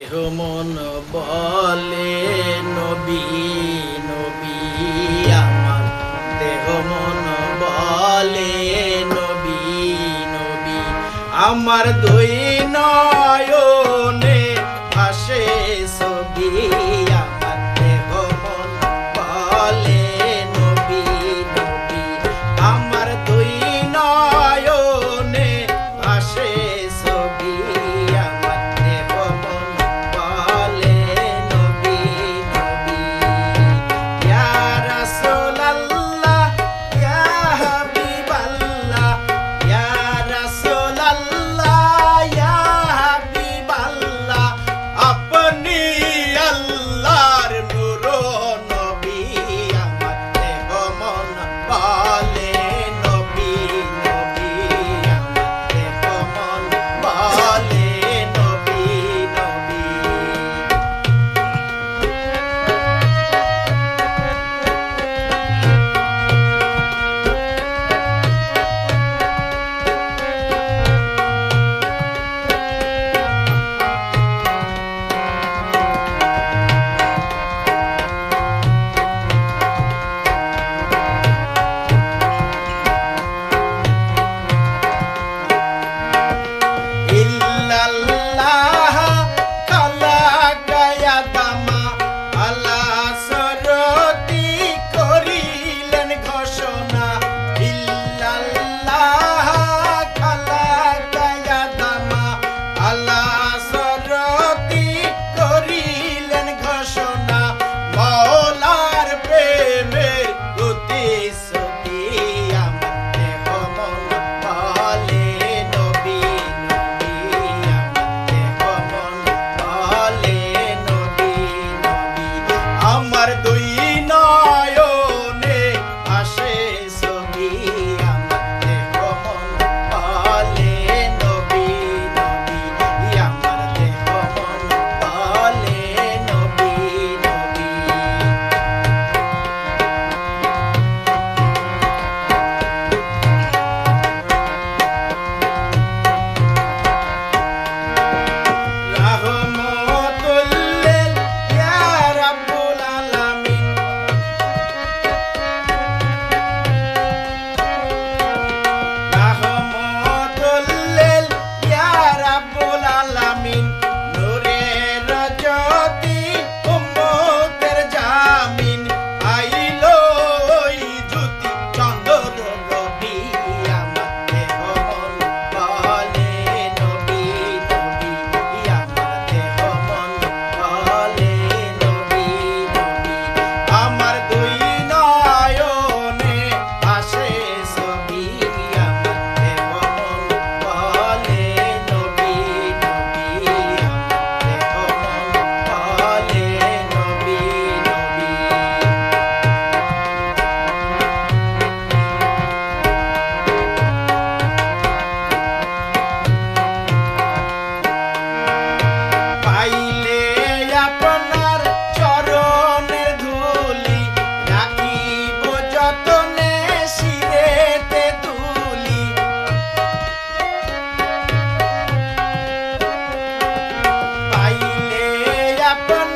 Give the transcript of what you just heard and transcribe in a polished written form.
দেহ মন বলে নবী নবী আমার দেহ মন বলে নবী নবী আমার দুই নয়নে ভাসে ছবি আমার দেহ মন বলে নবী নবী আমার দুই নয়নে ভাসে ছবি আমার দেহ মন বলে নবী নবী ইয়া রাসূলুল্লাহ ইয়া হাবিবাল্লাহ ইয়া রাসূলুল্লাহ ইয়া হাবিবাল্লাহ আপনি আল্লাহর নূর নবী আমার দেহ মন বলে নবী নবী আমার দেহ মন বলে নবী নবী ইল্লাল্লাহ খালাকায়া দামা আল্লাহ সরতি করিলেন ঘোষণা ইল্লাল্লাহ খালাকায়া দামা আল্লাহ সরতি করিলেন ঘোষণা মওলার প্রেমের প্রতিশ্রুতি আমার দেহ মন বলে নবী নবী আমার দেহ মন বলে নবী নবী আমার দুই নয়নে ভাসে ছবি আমার দেহ মন বলে নবী নবী আমার দেহ মন বলে নবী নবী রাহমাতুল লিল ইয়া রাব্বুল আলামিন রাহমাতুল লিল ইয়া রাব্বুল আলামিন নূরের জ্যোতি উম্মতের জামিন আইলো ওই জ্যোতি চন্দ্র রবি আমার দেহ মন বলে নবী নবী আমার দেহ মন বলে নবী নবী আমার দুই নয়নে ভাসে ছবি আমার দেহ মন বলে নবী নবী আমার দেহ মন বলে নবী নবী পাইলে আপনার চরণের ধুলি রাখিব যতনে শিরেতে তুলি পাইলে আপনার